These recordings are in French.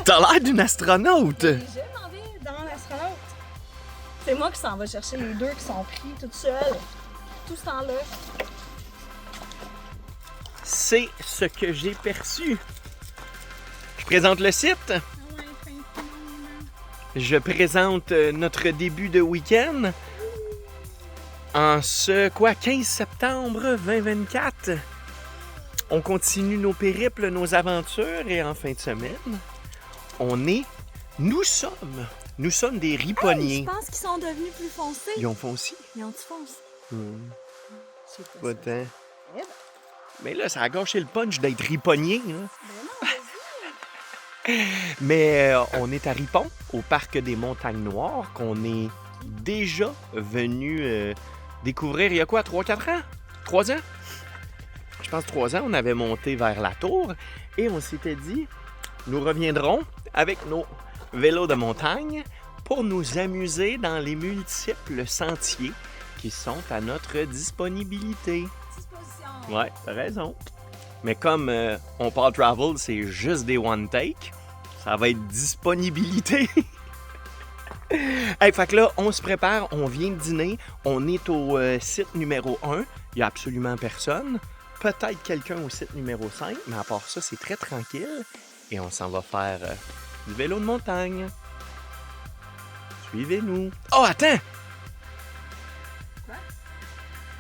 T'as l'air d'une astronaute! J'ai m'en vais dans l'astronaute. C'est moi qui s'en va chercher les deux qui sont pris toute seule. Tout ce temps-là. C'est ce que j'ai perçu. Je présente le site. Ah ouais, fin de semaine. Je présente notre début de week-end. En ce 15 septembre 2024. On continue nos périples, nos aventures et en fin de semaine, nous sommes des riponniers. Je pense qu'ils sont devenus plus foncés. Ils ont foncé? Ils ont du fonce. C'est Pas ça. tant. Eh ben. Mais là, ça a gâché le punch d'être riponnier. Hein? Ben non, vas-y. Mais on est à Ripon, au parc des Montagnes Noires, qu'on est déjà venu découvrir il y a quoi, 3-4 ans? 3 ans? Je pense 3 ans, on avait monté vers la tour et on s'était dit, nous reviendrons avec nos vélos de montagne pour nous amuser dans les multiples sentiers qui sont à notre disponibilité. Disposition. Ouais, t'as raison. Mais comme on parle travel, c'est juste des one take, ça va être disponibilité. Hey, fait que là, on se prépare, on vient de dîner, on est au site numéro 1, il n'y a absolument personne. Peut-être quelqu'un au site numéro 5, mais à part ça, c'est très tranquille. Et on s'en va faire du vélo de montagne. Suivez-nous. Oh, attends!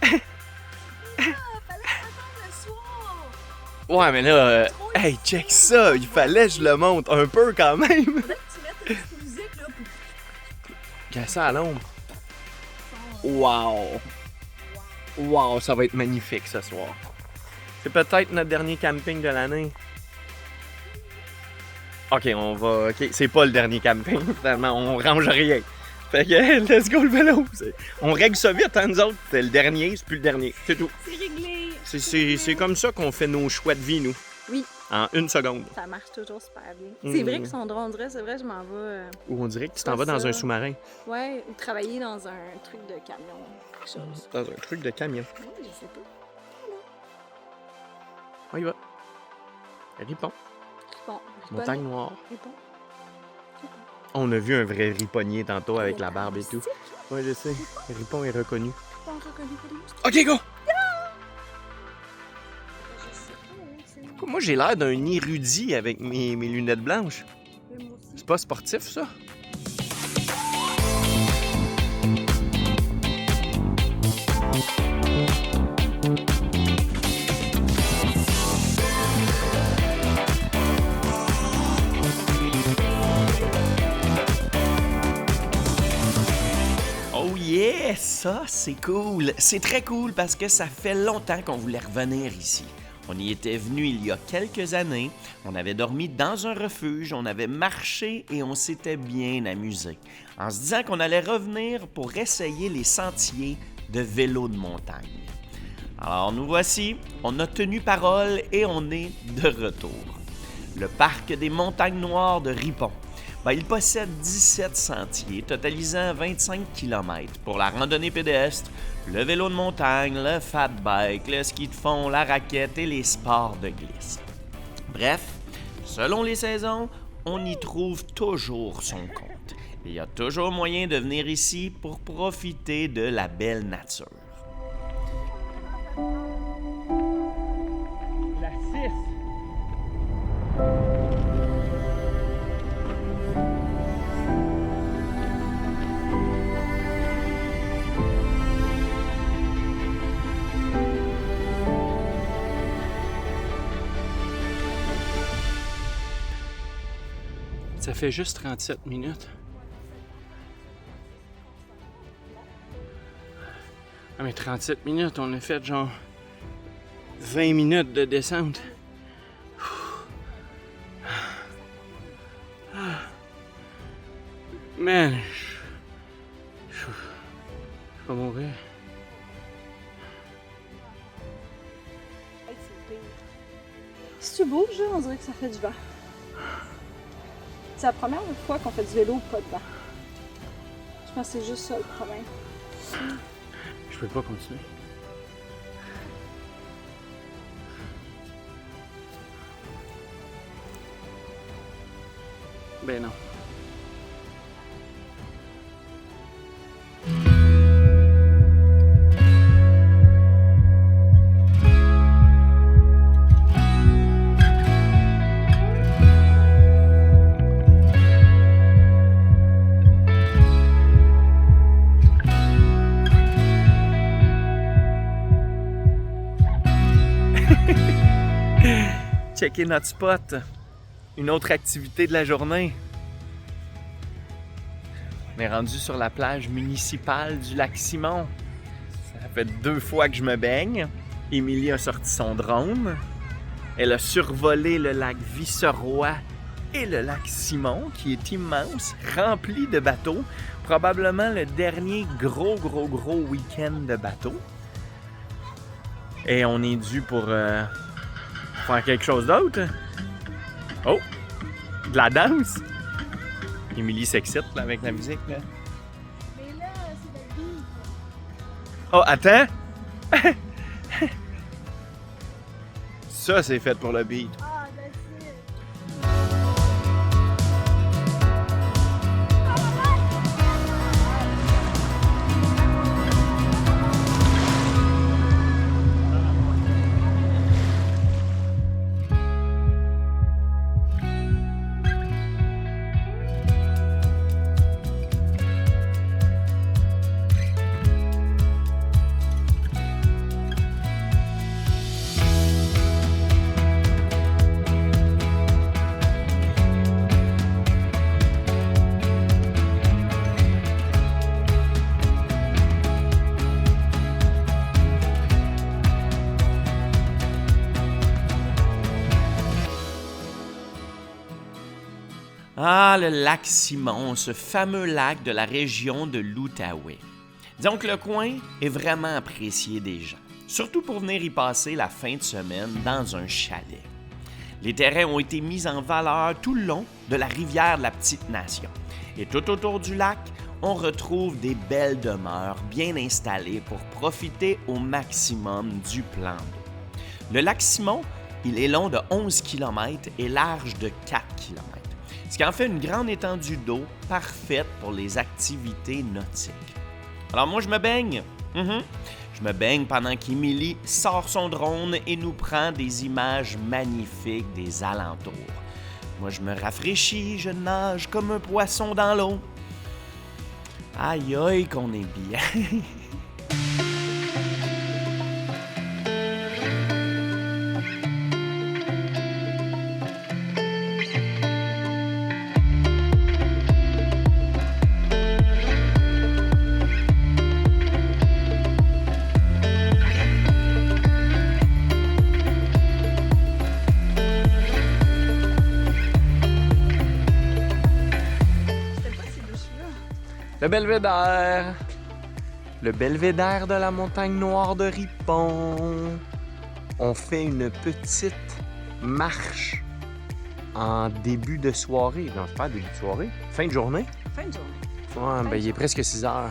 Fallait attendre le soir. Ouais, mais là, hey, check ça! Il fallait que je le monte un peu quand même. Faudrait que tu mettes une petite musique là pour... Qu'est-ce ça à l'ombre? Wow! Wow, ça va être magnifique ce soir. C'est peut-être notre dernier camping de l'année. OK, on va... OK, c'est pas le dernier camping, finalement. On range rien. Fait que, let's go le vélo. On règle ça vite, hein, nous autres. C'est le dernier, c'est plus le dernier. C'est tout. C'est réglé. C'est comme ça qu'on fait nos choix de vie, nous. Oui. En 1 seconde. Ça marche toujours super bien. C'est vrai que son drone, c'est vrai, je m'en vais... Ou on dirait que tu t'en vas dans ça. un sous-marin. Ouais, ou travailler dans un truc de camion, quelque chose. Dans un truc de camion. Oui, je sais pas. On y va. Ripon. Bon, Montagne Noire. Ripon. On a vu un vrai riponnier tantôt avec la barbe et tout. C'est Oui, je sais. Ripon est reconnu. pas reconnu pour les moustiques. OK, go! Je sais pas, Pourquoi moi, j'ai l'air d'un érudit avec mes lunettes blanches? c'est moi aussi. C'est pas sportif, ça? Oh yeah! Ça, c'est cool! C'est très cool parce que ça fait longtemps qu'on voulait revenir ici. On y était venu il y a quelques années, on avait dormi dans un refuge, on avait marché et on s'était bien amusé, en se disant qu'on allait revenir pour essayer les sentiers de vélo de montagne. Alors nous voici, on a tenu parole et on est de retour. Le parc des Montagnes Noires de Ripon. Il possède 17 sentiers, totalisant 25 km pour la randonnée pédestre, le vélo de montagne, le fat bike, le ski de fond, la raquette et les sports de glisse. Bref, selon les saisons, on y trouve toujours son compte. Il y a toujours moyen de venir ici pour profiter de la belle nature. La 6. Ça fait juste 37 minutes. Ah mais 37 minutes, on a fait genre 20 minutes de descente. Man, je vais mourir. Si tu bouges, on dirait que ça fait du vent. C'est la première fois qu'on fait du vélo pas de vent. Je pense que c'est juste ça le problème. Je peux pas continuer. Ben non. Checker notre spot. Une autre activité de la journée. On est rendu sur la plage municipale du lac Simon. Ça fait 2 fois que je me baigne. Émilie a sorti son drone. Elle a survolé le lac Viceroy et le lac Simon, qui est immense, rempli de bateaux. Probablement le dernier gros week-end de bateaux. Et on est dû pour faire quelque chose d'autre. Oh! De la danse! Émilie s'excite là, avec la musique. Là. Mais là, c'est la vie. Oh, attends! Ça, c'est fait pour le beat. Ah, that's it. Ah, le lac Simon, ce fameux lac de la région de l'Outaouais. Disons que le coin est vraiment apprécié des gens, surtout pour venir y passer la fin de semaine dans un chalet. Les terrains ont été mis en valeur tout le long de la rivière de la Petite-Nation. Et tout autour du lac, on retrouve des belles demeures bien installées pour profiter au maximum du plan d'eau. Le lac Simon, il est long de 11 km et large de 4 km. Ce qui en fait une grande étendue d'eau parfaite pour les activités nautiques. Alors moi, je me baigne. Je me baigne pendant qu'Émilie sort son drone et nous prend des images magnifiques des alentours. Moi, je me rafraîchis, je nage comme un poisson dans l'eau. Aïe aïe qu'on est bien. Le belvédère. Le belvédère de la montagne noire de Ripon. On fait une petite marche en début de soirée. Non, c'est pas début de soirée. Fin de journée. Fin de journée. Ouais, ben il est presque 6 heures.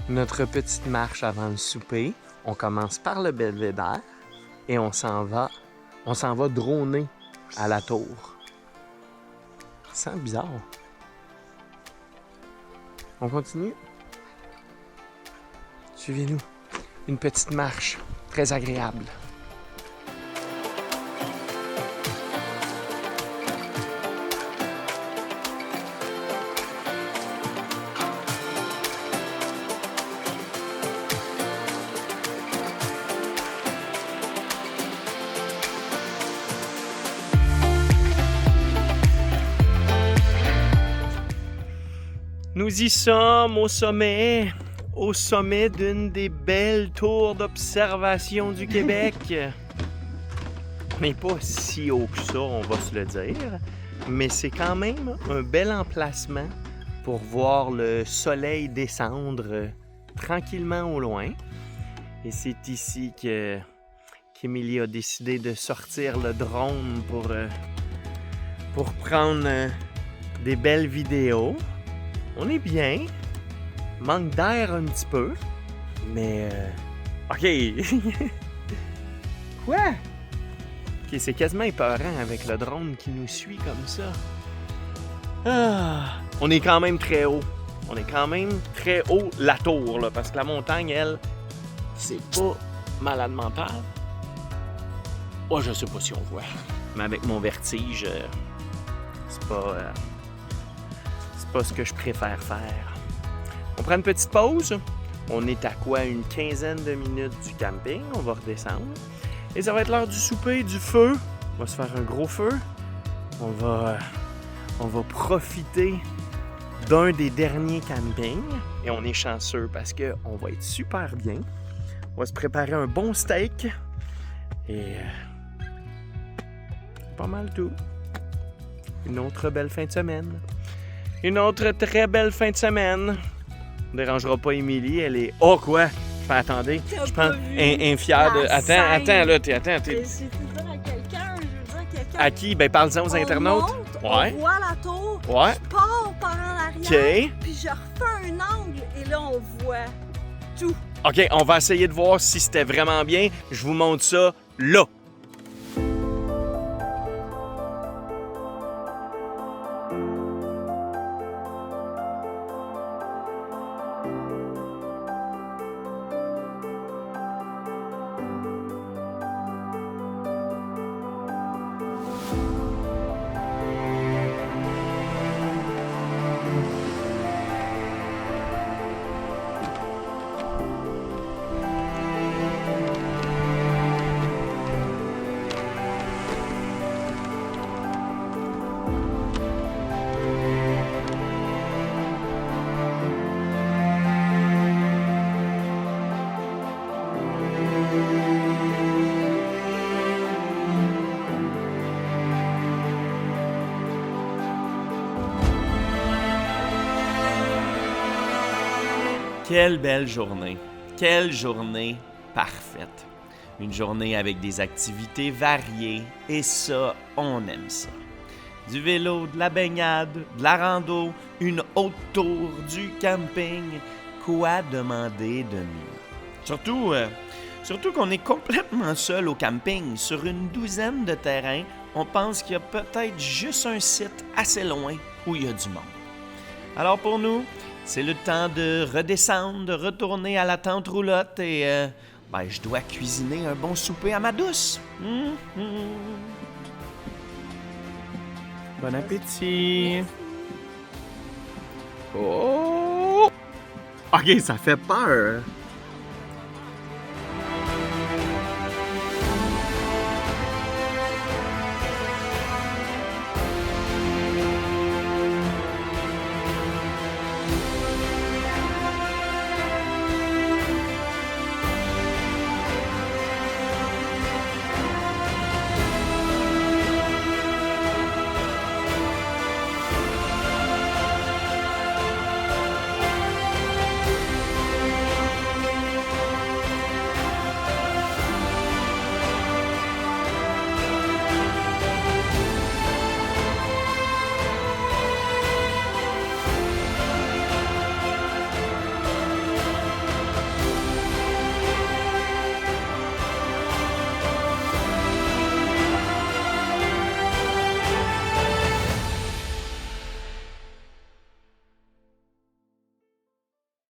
Notre petite marche avant le souper. On commence par le belvédère et on s'en va droner à la tour. Ça sent bizarre. On continue. Suivez-nous. Une petite marche très agréable. Nous y sommes au sommet d'une des belles tours d'observation du Québec. On n'est pas si haut que ça, on va se le dire, mais c'est quand même un bel emplacement pour voir le soleil descendre tranquillement au loin. Et c'est ici qu'Émilie a décidé de sortir le drone pour prendre des belles vidéos. On est bien. Manque d'air un petit peu. Mais... OK. Quoi? OK, c'est quasiment épeurant avec le drone qui nous suit comme ça. On est quand même très haut. On est quand même très haut la tour, là, parce que la montagne, elle, c'est pas malade mental. Oh, je sais pas si on voit. Mais avec mon vertige, c'est pas ce que je préfère faire. On prend une petite pause. On est à quoi? Une quinzaine de minutes du camping. On va redescendre. Et ça va être l'heure du souper, du feu. On va se faire un gros feu. On va profiter d'un des derniers campings. Et on est chanceux parce qu'on va être super bien. On va se préparer un bon steak. Et pas mal tout. Une autre belle fin de semaine. Une autre très belle fin de semaine. On ne dérangera pas Émilie. Elle est... Oh quoi? Attendez. Je prends un fier de... Attends, là. C'est dire à quelqu'un, je veux dire à quelqu'un. À qui? Ben, parle-en aux internautes. On voit la tour. Ouais. Je pars par en arrière. OK. Puis je refais un angle et là, on voit tout. OK, on va essayer de voir si c'était vraiment bien. Je vous montre ça là. Quelle belle journée! Quelle journée parfaite! Une journée avec des activités variées et ça, on aime ça. Du vélo, de la baignade, de la rando, une haute tour, du camping. Quoi demander de mieux? Surtout qu'on est complètement seul au camping. Sur une douzaine de terrains, on pense qu'il y a peut-être juste un site assez loin où il y a du monde. Alors pour nous, c'est le temps de redescendre, de retourner à la tente roulotte et je dois cuisiner un bon souper à ma douce. Bon appétit! Oh! OK, ça fait peur!